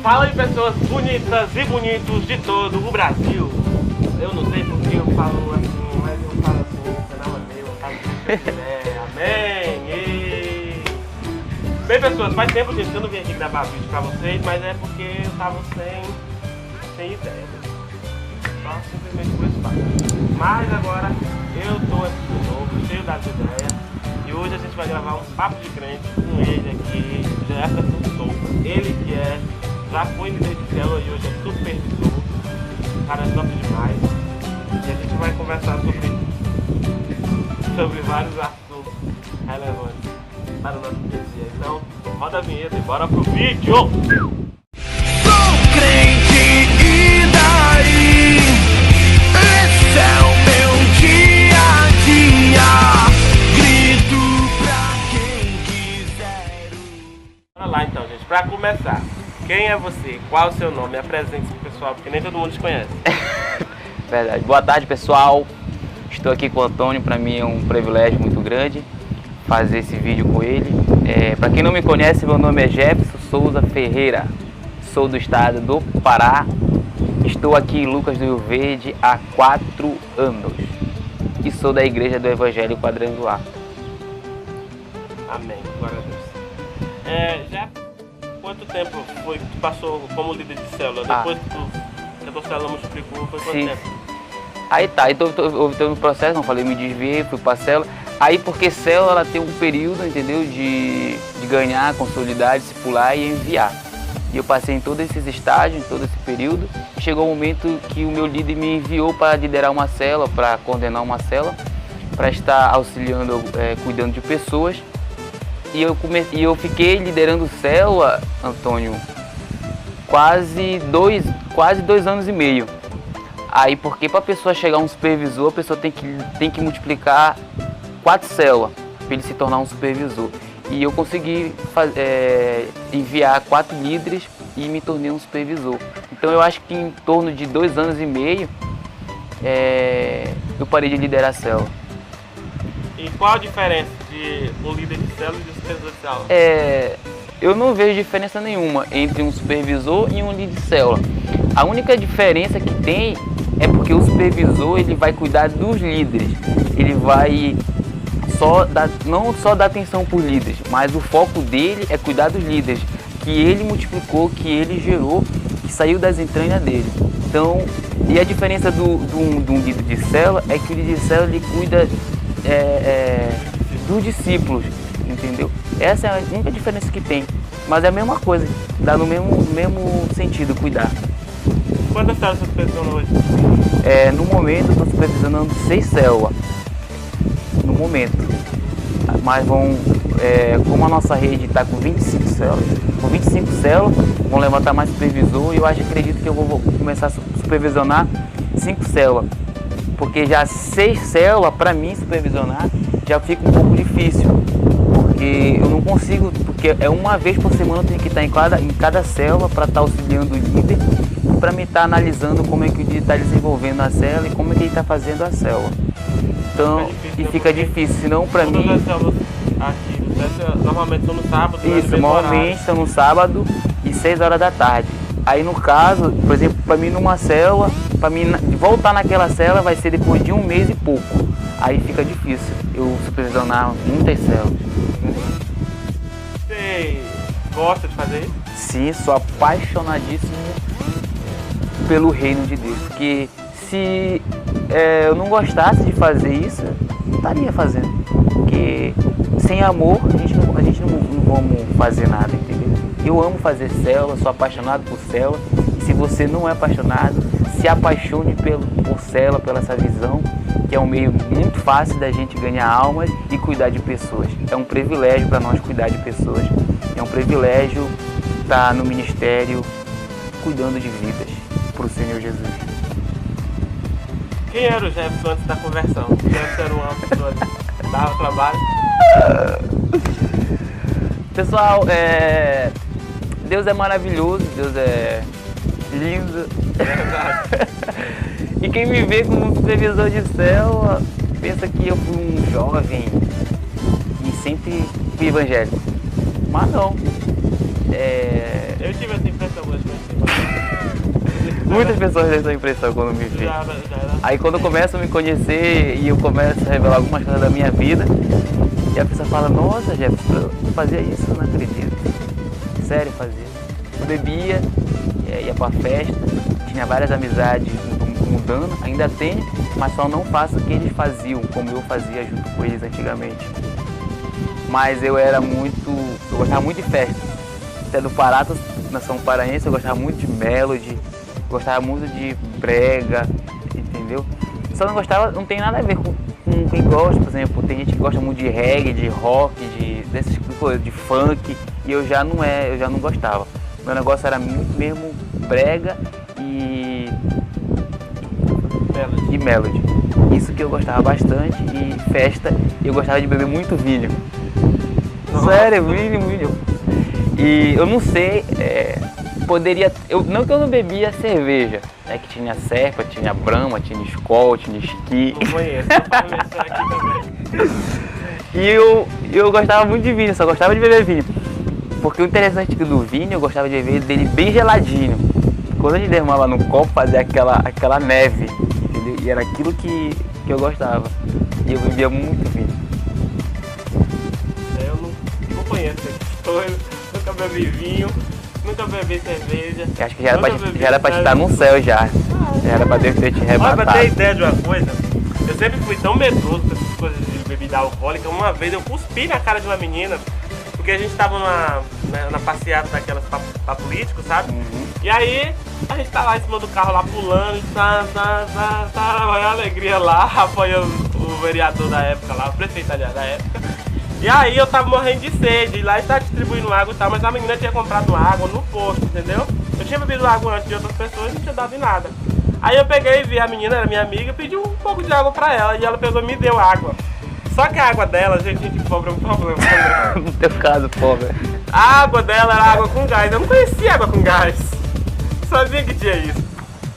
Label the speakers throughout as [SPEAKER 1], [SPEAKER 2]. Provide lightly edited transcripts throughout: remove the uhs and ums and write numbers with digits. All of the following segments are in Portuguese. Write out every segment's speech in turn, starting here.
[SPEAKER 1] Fala aí, pessoas bonitas e bonitos de todo o Brasil. Eu não sei porque eu falo assim, mas eu falo assim, o canal é meu, eu falo o que eu quiser. Amém! E... Bem, pessoas, faz tempo, gente, que eu não vim aqui gravar vídeo pra vocês, mas é porque eu tava sem ideia. Só simplesmente por esse fato. Mas agora eu tô aqui de novo, cheio das ideias. E hoje a gente vai gravar uns papos de crente com ele aqui, Jefferson Souza. Ele que já foi líder de célula e hoje é supervisor. O cara é top demais. E a gente vai conversar sobre vários assuntos relevantes para o nosso dia a dia. Então, roda a vinheta e bora pro vídeo!
[SPEAKER 2] Sou crente e daí? Esse é o meu dia a dia. Grito pra quem quiser.
[SPEAKER 1] Bora lá então, gente. Pra começar, quem é você? Qual é o seu nome? Apresente-se pro pessoal, porque nem todo mundo te conhece.
[SPEAKER 3] Verdade. Boa tarde, pessoal. Estou aqui com o Antônio. Para mim é um privilégio muito grande fazer esse vídeo com ele. Para quem não me conhece, meu nome é Jefferson Souza Ferreira. Sou do estado do Pará. Estou aqui em Lucas do Rio Verde há 4 anos. E sou da Igreja do Evangelho Quadrangular.
[SPEAKER 1] Amém. Glória a Deus. Já quanto tempo foi que tu passou como líder de célula? Depois que a tua célula multiplicou, foi quanto tempo?
[SPEAKER 3] Aí tá, então houve todo um processo, não falei, me desviei, fui pra célula. Aí porque célula ela tem um período, entendeu, de ganhar, consolidar, discipular e enviar. E eu passei em todos esses estágios, em todo esse período. Chegou o momento que o meu líder me enviou para liderar uma célula, para coordenar uma célula, para estar auxiliando, cuidando de pessoas. E eu fiquei liderando célula, Antônio, quase dois anos e meio. Aí, porque para a pessoa chegar a um supervisor, a pessoa tem que multiplicar 4 células para ele se tornar um supervisor. E eu consegui enviar 4 líderes e me tornei um supervisor. Então eu acho que em torno de 2 anos e meio eu parei de liderar a célula.
[SPEAKER 1] E qual a diferença de um líder de célula e de um supervisor de célula?
[SPEAKER 3] Eu não vejo diferença nenhuma entre um supervisor e um líder de célula. A única diferença que tem é porque o supervisor ele vai cuidar dos líderes. Ele vai não só dar atenção por líderes, mas o foco dele é cuidar dos líderes, que ele multiplicou, que ele gerou, que saiu das entranhas dele. Então, e a diferença de um líder de célula é que o líder de célula ele cuida dos discípulos, entendeu? Essa é a única diferença que tem, mas é a mesma coisa, dá no mesmo sentido, cuidar.
[SPEAKER 1] Quantas células você supervisiona hoje?
[SPEAKER 3] No momento eu estou supervisionando 6 células, no momento, mas como a nossa rede está com 25 células, vão levantar mais supervisor e eu acredito que eu vou começar a supervisionar 5 células, porque já 6 células para mim supervisionar já fica um pouco difícil, porque eu não consigo, porque uma vez por semana eu tenho que estar em cada célula para estar auxiliando o líder e para me estar analisando como é que o líder está desenvolvendo a célula e como é que ele está fazendo a célula. Então, fica difícil, senão para mim...
[SPEAKER 1] Todas as células aqui, normalmente são no sábado,
[SPEAKER 3] isso, normalmente são no sábado e 6 horas da tarde. Aí no caso, por exemplo, para mim numa célula, para mim voltar naquela célula vai ser depois de 1 mês e pouco. Aí fica difícil eu supervisionar muitas células.
[SPEAKER 1] Você gosta de fazer isso?
[SPEAKER 3] Sim, sou apaixonadíssimo pelo reino de Deus, porque se eu não gostasse de fazer isso, não estaria fazendo, porque sem amor a gente não vamos fazer nada, entendeu? Eu amo fazer célula, sou apaixonado por célula, e se você não é apaixonado, se apaixone por célula, pela essa visão, que é um meio muito fácil da gente ganhar almas e cuidar de pessoas. É um privilégio para nós cuidar de pessoas, é um privilégio estar no ministério cuidando de vidas para o Senhor Jesus.
[SPEAKER 1] Quem era o Jefferson antes da conversão? O Jefferson era uma pessoa que dava trabalho?
[SPEAKER 3] Pessoal, Deus é maravilhoso, Deus é lindo. E quem me vê como supervisor de célula pensa que eu fui um jovem e sempre fui evangélico. Mas não.
[SPEAKER 1] Eu tive essa impressão quando eu conheci.
[SPEAKER 3] Muitas pessoas têm essa impressão quando me veem. Aí quando começam a me conhecer e eu começo a revelar algumas coisas da minha vida, e a pessoa fala, nossa, Jefferson, eu fazia isso, eu não acredito. Sério, fazia. Eu bebia, ia pra festa, tinha várias amizades mudando, ainda tenho, mas só não faço o que eles faziam, como eu fazia junto com eles antigamente. Mas eu gostava muito de festa. Até do Pará, nação paraense, eu gostava muito de melody, gostava muito de brega, entendeu? Só não gostava, não tem nada a ver com quem gosta, por exemplo, tem gente que gosta muito de reggae, de rock, desses coisas, de funk, e eu já não gostava. Meu negócio era muito mesmo brega e melody. Isso que eu gostava bastante, e festa, eu gostava de beber muito vinho. Sério, vinho. E eu não sei, não que eu não bebia cerveja, que tinha Serpa, tinha Brahma, tinha Skol, tinha Ski.
[SPEAKER 1] Não conheço aqui também.
[SPEAKER 3] E eu gostava muito de vinho, só gostava de beber vinho. Porque o interessante do vinho, eu gostava de beber dele bem geladinho. Quando a gente derramava no copo, fazia aquela neve, entendeu? E era aquilo que eu gostava. E eu bebia muito vinho.
[SPEAKER 1] Eu não conheço essa história, nunca bebi vinho, nunca bebi cerveja.
[SPEAKER 3] Eu acho que já era pra te estar no céu já. Já era pra Deus ter te arrebatado.
[SPEAKER 1] Olha, pra ter ideia de uma coisa, eu sempre fui tão medroso com essas coisas de bebida alcoólica. Uma vez eu cuspi na cara de uma menina, porque a gente tava na passeata daquelas pra políticos, sabe?
[SPEAKER 3] Uhum.
[SPEAKER 1] E aí, a gente tá lá em cima do carro lá pulando, a alegria lá, apoiando o vereador da época lá, o prefeito aliás da época. E aí eu tava morrendo de sede, e lá está distribuindo água e tal, mas a menina tinha comprado água no posto, entendeu? Eu tinha bebido água antes de outras pessoas e não tinha dado em nada. Aí eu peguei e vi a menina, era minha amiga, pedi um pouco de água pra ela, e ela pegou e me deu água. Só que a água dela, gente pobre é um problema.
[SPEAKER 3] No teu caso, pobre.
[SPEAKER 1] A água dela era água com gás, eu não conhecia água com gás. Sabia que tinha isso.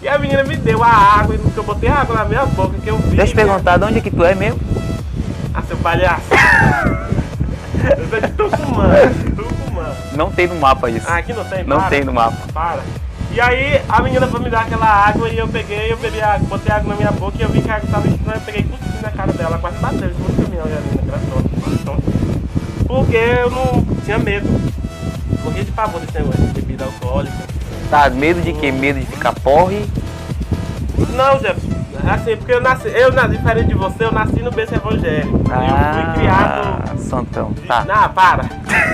[SPEAKER 1] E a menina me deu a água, e eu botei água na minha boca, que eu vi.
[SPEAKER 3] Deixa eu te perguntar, de onde é que tu é mesmo?
[SPEAKER 1] Ah, seu palhaço. Eu sou de Tucumã.
[SPEAKER 3] Não tem no mapa isso.
[SPEAKER 1] Ah, aqui não tem?
[SPEAKER 3] Não tem no mapa.
[SPEAKER 1] Para. E aí a menina foi me dar aquela água e eu peguei, bebi água, botei água na minha boca e eu vi que a água estava estranha, eu peguei cuspi na cara dela, quase bateu, isso muito caminhão, e a menina, graçosa. Porque eu não tinha medo. Morria de pavor desse negócio de bebida alcoólica.
[SPEAKER 3] Tá, medo de quê? Medo de ficar porre?
[SPEAKER 1] Não, Jefferson. Assim, porque diferente de você, eu nasci no berço evangélico. Eu fui criado...
[SPEAKER 3] Santão, tá.
[SPEAKER 1] Não, para.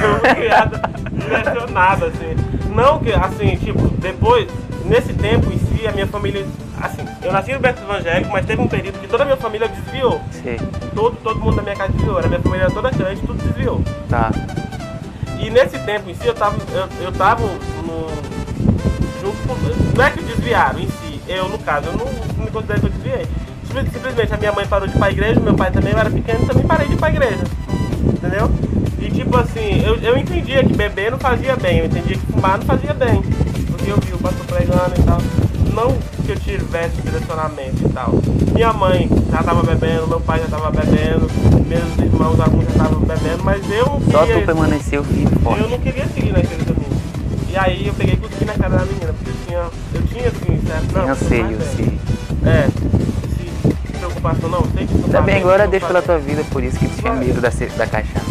[SPEAKER 1] Eu fui criado direcionado, assim. Não que, assim, tipo, depois, nesse tempo em si, a minha família... Assim, eu nasci no berço evangélico, mas teve um período que toda a minha família desviou.
[SPEAKER 3] Sim.
[SPEAKER 1] Todo mundo da minha casa desviou. A minha família era toda crente, tudo desviou.
[SPEAKER 3] Tá.
[SPEAKER 1] E nesse tempo em si, eu tava no... Junto com... Não é que desviaram em si. Eu, no caso, eu não me considero que eu desviei. Simplesmente a minha mãe parou de ir pra igreja, meu pai também, eu era pequeno, também parei de ir pra igreja. Entendeu? E tipo assim, eu entendia que beber não fazia bem, eu entendia que fumar não fazia bem. Porque eu vi o pastor pregando e tal. Não que eu tivesse direcionamento e tal. Minha mãe já tava bebendo, meu pai já tava bebendo, meus irmãos alguns já estavam bebendo, mas eu não queria...
[SPEAKER 3] Só tu permaneceu firme e forte.
[SPEAKER 1] Eu não queria seguir naquele caminho. E aí eu peguei e cuspi na cara da menina, porque eu tinha assim, certo? Não,
[SPEAKER 3] Eu sei.
[SPEAKER 1] Preocupação não, sei que tu
[SPEAKER 3] Também glória a Deus pela tua vida, por isso que tu tinha medo da cachaça.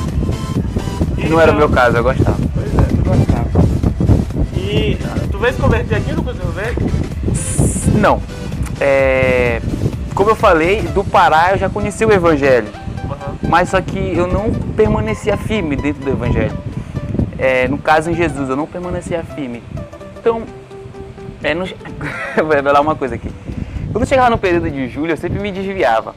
[SPEAKER 3] Não era o meu caso, eu gostava.
[SPEAKER 1] Pois é, tu gostava. E tu veio se converter aqui no Cruzeiro Verde?
[SPEAKER 3] Não. Como eu falei, do Pará eu já conheci o Evangelho.
[SPEAKER 1] Uhum.
[SPEAKER 3] Mas só que eu não permanecia firme dentro do Evangelho. No caso em Jesus, eu não permanecia firme. Então, eu vou revelar uma coisa aqui. Quando chegava no período de julho, eu sempre me desviava.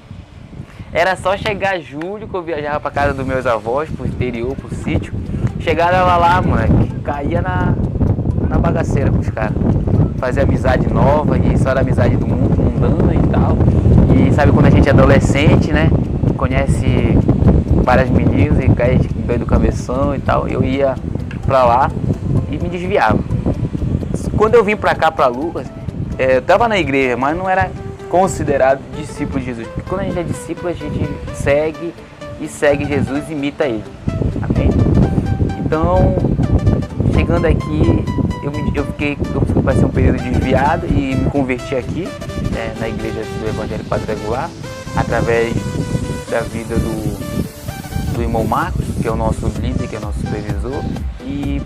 [SPEAKER 3] Era só chegar julho, que eu viajava para casa dos meus avós, pro interior, pro sítio. Chegava lá, moleque, caía na bagaceira com os caras. Fazia amizade nova, e só era amizade do mundo, mundana e tal. E sabe quando a gente é adolescente, né? Conhece várias meninas e cai bem do cabeção e tal. Eu ia pra lá e me desviava. Quando eu vim pra cá, pra Lucas, eu tava na igreja, mas não era considerado discípulo de Jesus. Porque quando a gente é discípulo, a gente segue Jesus e imita ele. Amém? Então, chegando aqui, eu passei um período desviado e me converti aqui, na igreja do Evangelho Quadrangular, através da vida do irmão Marcos, que é o nosso líder, que é o nosso supervisor, e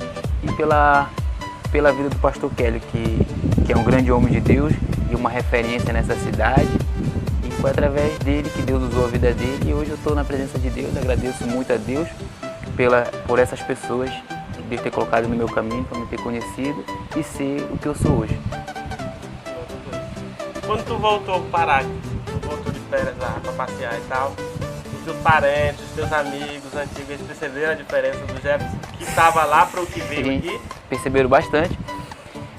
[SPEAKER 3] pela vida do pastor Kelly, que é um grande homem de Deus e uma referência nessa cidade. E foi através dele que Deus usou a vida dele, e hoje eu estou na presença de Deus. Agradeço muito a Deus por essas pessoas que Deus ter colocado no meu caminho, para me ter conhecido e ser o que eu sou hoje.
[SPEAKER 1] Quando tu voltou para Pará, tu voltou de férias lá para passear e tal, os teus parentes, os teus amigos antigos, eles perceberam a diferença do Jefferson que estava lá para o que veio
[SPEAKER 3] Sim,
[SPEAKER 1] aqui?
[SPEAKER 3] perceberam bastante.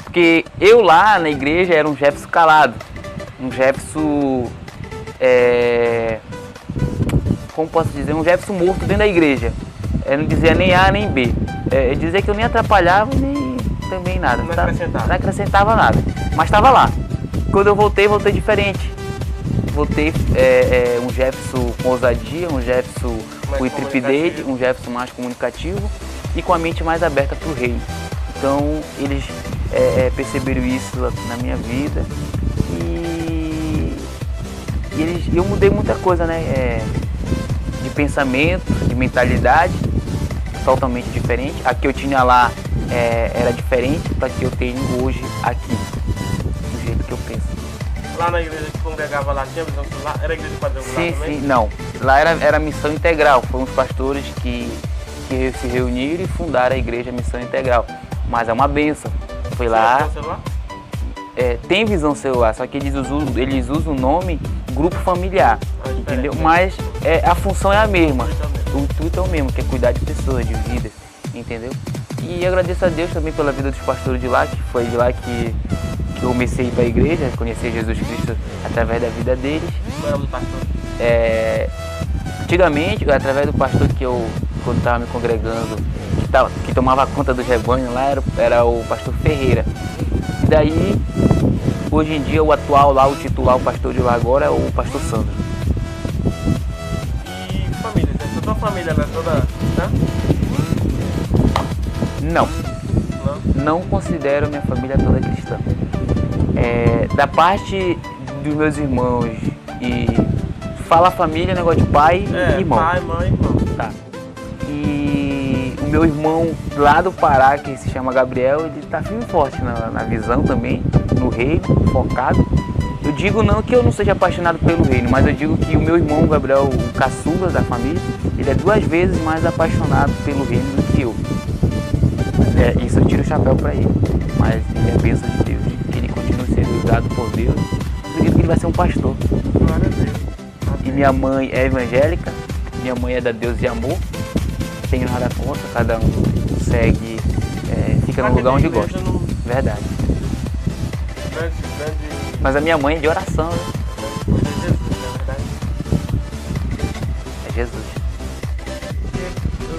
[SPEAKER 3] Porque eu lá na igreja era um Jefferson calado, um Jefferson, como posso dizer, um Jefferson morto dentro da igreja. Eu não dizia nem A nem B. Dizia que eu nem atrapalhava, nem também nada.
[SPEAKER 1] Não acrescentava.
[SPEAKER 3] Não acrescentava nada, mas estava lá. Quando eu voltei diferente. Voltei um Jefferson com ousadia, um Jefferson com intrepidez, um Jefferson mais comunicativo e com a mente mais aberta para o reino. Então eles perceberam isso na minha vida e eu mudei muita coisa, né? De pensamento, de mentalidade, totalmente diferente. A que eu tinha lá era diferente da que eu tenho hoje aqui, do jeito que eu penso.
[SPEAKER 1] Lá na igreja que congregava lá, tinha visão lá? Era a igreja quadrangular também?
[SPEAKER 3] Sim, não. Lá era missão integral. Foram os pastores que se reuniram e fundaram a igreja Missão Integral. Mas é uma bênção. Foi lá.
[SPEAKER 1] Tem visão celular?
[SPEAKER 3] Tem visão celular, só que eles usam o nome grupo familiar. Entendeu? Mas a função é a mesma. O intuito é o mesmo, que é cuidar de pessoas, de vidas. Entendeu? E agradeço a Deus também pela vida dos pastores de lá, que foi de lá que eu comecei a ir para a igreja, conhecer Jesus Cristo através da vida deles.
[SPEAKER 1] Qual é o nome do pastor?
[SPEAKER 3] Antigamente, através do pastor que eu, quando estava me congregando, que tomava conta dos rebanhos lá, era o pastor Ferreira. E daí, hoje em dia, o atual lá, o titular, o pastor de lá agora é o pastor Sandro.
[SPEAKER 1] E família? A tua família era toda cristã?
[SPEAKER 3] Não. Não considero minha família toda cristã. Da parte dos meus irmãos, e fala família, negócio de pai e irmão.
[SPEAKER 1] Pai, mãe, irmão.
[SPEAKER 3] Tá. E o meu irmão lá do Pará, que se chama Gabriel, ele tá firme e forte na visão também, no reino, focado. Eu digo não que eu não seja apaixonado pelo reino, mas eu digo que o meu irmão Gabriel, o caçula da família, ele é 2 vezes mais apaixonado pelo reino do que eu. Isso eu tiro o chapéu para ele, mas ele é a bênção de Deus, que ele continue sendo usado por Deus. Eu acredito que ele vai ser um pastor.
[SPEAKER 1] Glória a Deus.
[SPEAKER 3] E minha mãe é evangélica, minha mãe é da Deus e Amor, tenho nada contra, cada um segue, fica no lugar onde gosta. Verdade.
[SPEAKER 1] Grande.
[SPEAKER 3] Mas a minha mãe é de oração, né?
[SPEAKER 1] É Jesus, na verdade.
[SPEAKER 3] É Jesus.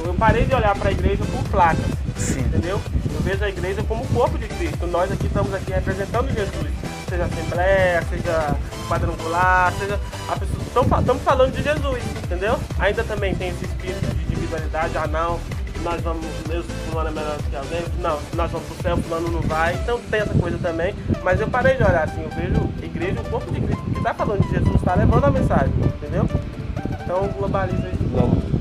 [SPEAKER 1] Eu parei de olhar para a igreja como placas.
[SPEAKER 3] Sim.
[SPEAKER 1] Entendeu? Eu vejo a igreja como o corpo de Cristo. Nós aqui estamos aqui representando Jesus. Seja Assembleia, seja Quadrangular, seja a pessoa. Estamos falando de Jesus, entendeu? Ainda também tem esse espírito de individualidade. Não, nós vamos, meu fulano é melhor que alguém. Não, nós vamos pro céu, fulano não vai. Então tem essa coisa também. Mas eu parei de olhar assim, eu vejo a igreja, o corpo de Cristo, que está falando de Jesus, está levando a mensagem, entendeu? Então globaliza isso.